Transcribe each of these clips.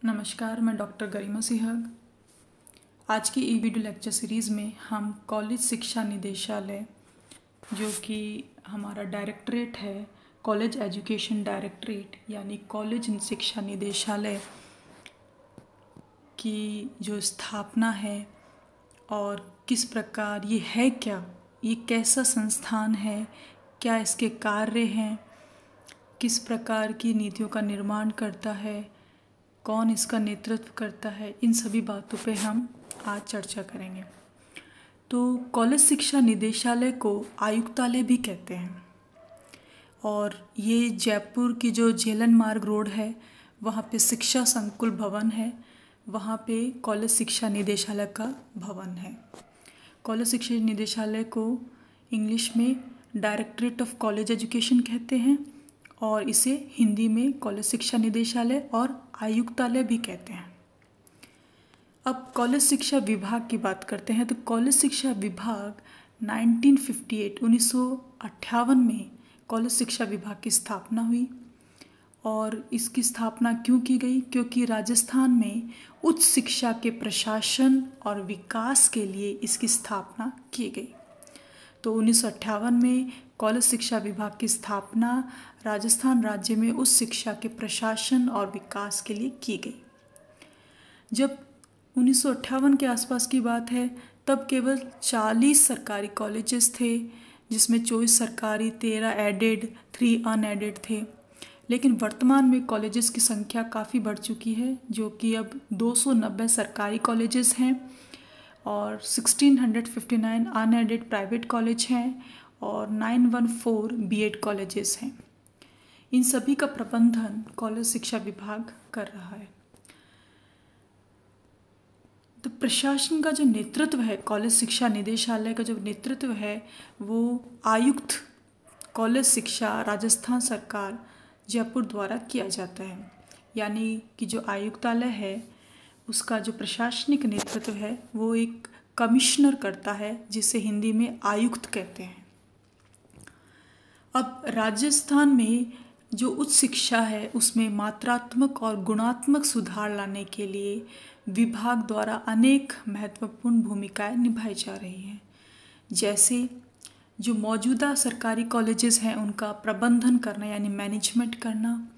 नमस्कार, मैं डॉक्टर गरिमा सिहाग। आज की ई वीडियो लेक्चर सीरीज़ में हम कॉलेज शिक्षा निदेशालय, जो कि हमारा डायरेक्टरेट है, कॉलेज एजुकेशन डायरेक्टरेट यानी कॉलेज शिक्षा निदेशालय की जो स्थापना है और किस प्रकार ये है, क्या ये कैसा संस्थान है, क्या इसके कार्य हैं, किस प्रकार की नीतियों का निर्माण करता है, कौन इसका नेतृत्व करता है, इन सभी बातों पे हम आज चर्चा करेंगे। तो कॉलेज शिक्षा निदेशालय को आयुक्तालय भी कहते हैं और ये जयपुर की जो झेलन मार्ग रोड है वहाँ पे शिक्षा संकुल भवन है, वहाँ पे कॉलेज शिक्षा निदेशालय का भवन है। कॉलेज शिक्षा निदेशालय को इंग्लिश में डायरेक्टरेट ऑफ कॉलेज एजुकेशन कहते हैं और इसे हिंदी में कॉलेज शिक्षा निदेशालय और आयुक्तालय भी कहते हैं। अब कॉलेज शिक्षा विभाग की बात करते हैं तो कॉलेज शिक्षा विभाग 1958 में कॉलेज शिक्षा विभाग की स्थापना हुई। और इसकी स्थापना क्यों की गई? क्योंकि राजस्थान में उच्च शिक्षा के प्रशासन और विकास के लिए इसकी स्थापना की गई। तो 1958 में कॉलेज शिक्षा विभाग की स्थापना राजस्थान राज्य में उच्च शिक्षा के प्रशासन और विकास के लिए की गई। जब 1958 के आसपास की बात है तब केवल 40 सरकारी कॉलेजेस थे, जिसमें 24 सरकारी, 13 एडेड, 3 अनएडेड थे। लेकिन वर्तमान में कॉलेजेस की संख्या काफ़ी बढ़ चुकी है, जो कि अब 290 सरकारी कॉलेजेस हैं और 1659 अनएडेड प्राइवेट कॉलेज हैं और 914 बीएड कॉलेजेस हैं। इन सभी का प्रबंधन कॉलेज शिक्षा विभाग कर रहा है। तो प्रशासन का जो नेतृत्व है, कॉलेज शिक्षा निदेशालय का जो नेतृत्व है वो आयुक्त कॉलेज शिक्षा राजस्थान सरकार जयपुर द्वारा किया जाता है। यानी कि जो आयुक्तालय है उसका जो प्रशासनिक नेतृत्व है वो एक कमिश्नर करता है, जिसे हिंदी में आयुक्त कहते हैं। अब राजस्थान में जो उच्च शिक्षा है उसमें मात्रात्मक और गुणात्मक सुधार लाने के लिए विभाग द्वारा अनेक महत्वपूर्ण भूमिकाएं निभाई जा रही हैं। जैसे जो मौजूदा सरकारी कॉलेजेस हैं उनका प्रबंधन करना यानी मैनेजमेंट करना,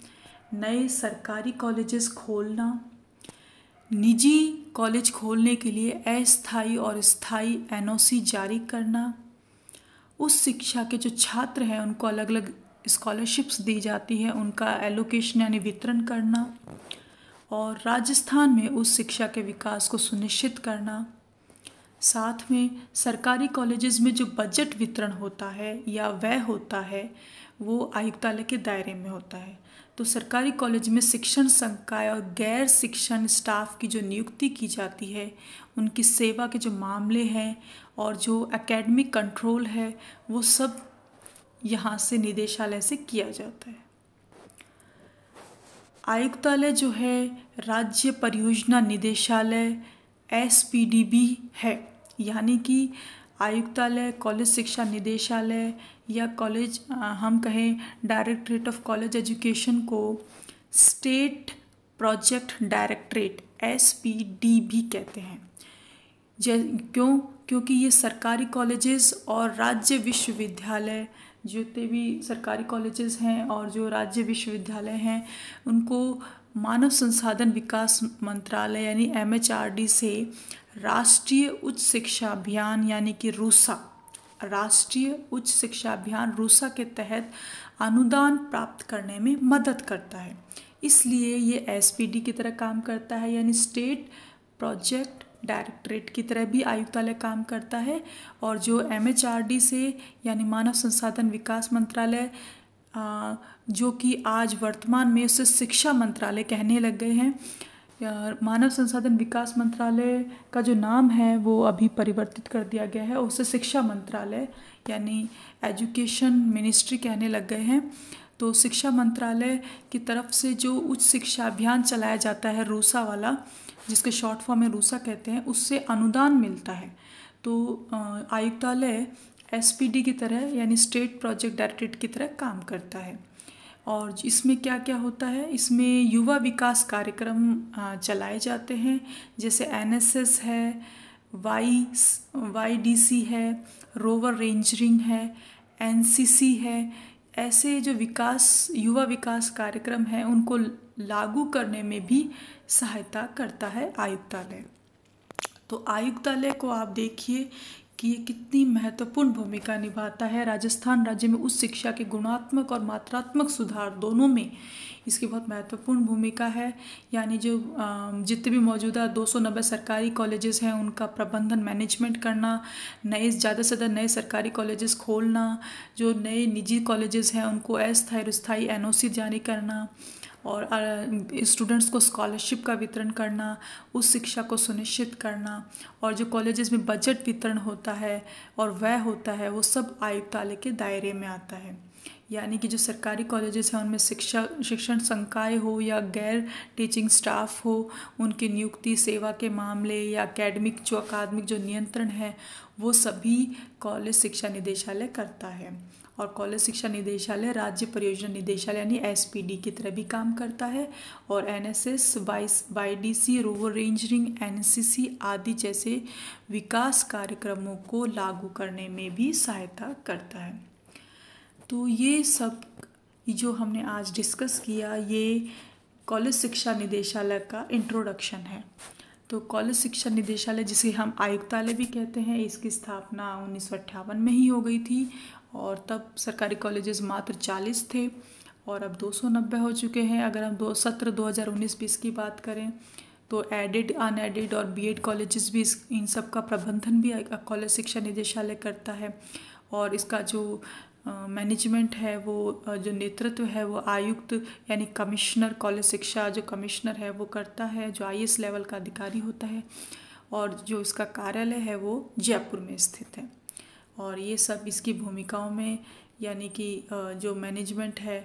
नए सरकारी कॉलेजेस खोलना, निजी कॉलेज खोलने के लिए अस्थायी और स्थायी एनओसी जारी करना, उस शिक्षा के जो छात्र हैं उनको अलग अलग स्कॉलरशिप्स दी जाती है, उनका एलोकेशन यानी वितरण करना, और राजस्थान में उस शिक्षा के विकास को सुनिश्चित करना। साथ में सरकारी कॉलेजेस में जो बजट वितरण होता है या व्यय होता है वो आयुक्तालय के दायरे में होता है। तो सरकारी कॉलेज में शिक्षण संकाय और गैर शिक्षण स्टाफ की जो नियुक्ति की जाती है, उनकी सेवा के जो मामले हैं और जो एकेडमिक कंट्रोल है वो सब यहाँ से निदेशालय से किया जाता है। आयुक्तालय जो है राज्य परियोजना निदेशालय एसपीडीबी है, यानी कि आयुक्तालय कॉलेज शिक्षा निदेशालय या कॉलेज हम कहें डायरेक्टरेट ऑफ कॉलेज एजुकेशन को स्टेट प्रोजेक्ट डायरेक्टरेट एसपीडीबी कहते हैं। क्योंकि ये सरकारी कॉलेजेस और राज्य विश्वविद्यालय, जितने भी सरकारी कॉलेजेस हैं और जो राज्य विश्वविद्यालय हैं उनको मानव संसाधन विकास मंत्रालय यानी एमएचआरडी से राष्ट्रीय उच्च शिक्षा अभियान यानी कि रूसा, राष्ट्रीय उच्च शिक्षा अभियान रूसा के तहत अनुदान प्राप्त करने में मदद करता है। इसलिए ये एसपीडी की तरह काम करता है, यानी स्टेट प्रोजेक्ट डायरेक्टरेट की तरह भी आयुक्तालय काम करता है। और जो एमएचआरडी से यानी मानव संसाधन विकास मंत्रालय, जो कि आज वर्तमान में उसे शिक्षा मंत्रालय कहने लग गए हैं, मानव संसाधन विकास मंत्रालय का जो नाम है वो अभी परिवर्तित कर दिया गया है, उसे शिक्षा मंत्रालय यानी एजुकेशन मिनिस्ट्री कहने लग गए हैं। तो शिक्षा मंत्रालय की तरफ से जो उच्च शिक्षा अभियान चलाया जाता है रूसा वाला, जिसके शॉर्ट फॉर्म में रूसा कहते हैं, उससे अनुदान मिलता है। तो आयुक्तालय एसपीडी की तरह यानी स्टेट प्रोजेक्ट डायरेक्टरेट की तरह काम करता है। और इसमें क्या क्या होता है, इसमें युवा विकास कार्यक्रम चलाए जाते हैं, जैसे एनएसएस है, वाईडीसी है, रोवर रेंजरिंग है, एनसीसी है। ऐसे जो युवा विकास कार्यक्रम है उनको लागू करने में भी सहायता करता है आयुक्तालय। तो आयुक्तालय को आप देखिए कि ये कितनी महत्वपूर्ण भूमिका निभाता है राजस्थान राज्य में उच्च शिक्षा के गुणात्मक और मात्रात्मक सुधार दोनों में। इसकी बहुत महत्वपूर्ण भूमिका है। यानी जो जितने भी मौजूदा 290 सरकारी कॉलेजेस हैं उनका प्रबंधन मैनेजमेंट करना, ज़्यादा से ज़्यादा नए सरकारी कॉलेजेस खोलना, जो नए निजी कॉलेजेस हैं उनको अस्थायी और स्थायी एनओसी जारी करना, और स्टूडेंट्स को स्कॉलरशिप का वितरण करना, उस शिक्षा को सुनिश्चित करना, और जो कॉलेजेस में बजट वितरण होता है और व्यय होता है वो सब आयुक्तालय के दायरे में आता है। यानी कि जो सरकारी कॉलेजेस हैं उनमें शिक्षण संकाय हो या गैर टीचिंग स्टाफ हो, उनकी नियुक्ति, सेवा के मामले या अकादमिक जो नियंत्रण है वो सभी कॉलेज शिक्षा निदेशालय करता है। और कॉलेज शिक्षा निदेशालय राज्य परियोजना निदेशालय यानी एसपीडी की तरह भी काम करता है, और एनएसएस, वाईडीसी, रोवर रेंजरिंग, एनसीसी आदि जैसे विकास कार्यक्रमों को लागू करने में भी सहायता करता है। तो ये सब जो हमने आज डिस्कस किया ये कॉलेज शिक्षा निदेशालय का इंट्रोडक्शन है। तो कॉलेज शिक्षा निदेशालय, जिसे हम आयुक्तालय भी कहते हैं, इसकी स्थापना 1958 में ही हो गई थी, और तब सरकारी कॉलेजेस मात्र 40 थे और अब 290 हो चुके हैं। अगर हम सत्र 2019-20 की बात करें तो एडेड, अनएडेड और बीएड कॉलेजेस भी इन सब का प्रबंधन भी कॉलेज शिक्षा निदेशालय करता है। और इसका जो मैनेजमेंट है, वो जो नेतृत्व है वो आयुक्त यानी कमिश्नर, कॉलेज शिक्षा जो कमिश्नर है वो करता है, जो आईएएस लेवल का अधिकारी होता है, और जो इसका कार्यालय है वो जयपुर में स्थित है। और ये सब इसकी भूमिकाओं में, यानी कि जो मैनेजमेंट है,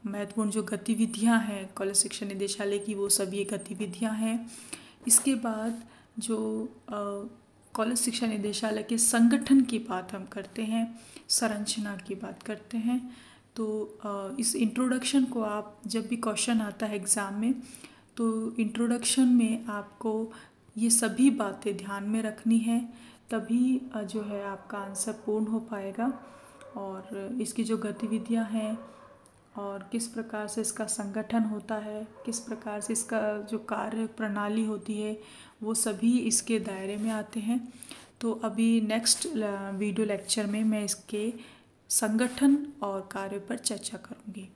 महत्वपूर्ण जो गतिविधियां हैं कॉलेज शिक्षा निदेशालय की, वो सब ये गतिविधियां हैं। इसके बाद जो कॉलेज शिक्षा निदेशालय के संगठन की बात हम करते हैं, संरचना की बात करते हैं। तो इस इंट्रोडक्शन को आप जब भी क्वेश्चन आता है एग्ज़ाम में, तो इंट्रोडक्शन में आपको ये सभी बातें ध्यान में रखनी है, तभी जो है आपका आंसर पूर्ण हो पाएगा। और इसकी जो गतिविधियां हैं और किस प्रकार से इसका संगठन होता है, किस प्रकार से इसका जो कार्य प्रणाली होती है, वो सभी इसके दायरे में आते हैं। तो अभी नेक्स्ट वीडियो लेक्चर में मैं इसके संगठन और कार्य पर चर्चा करूँगी।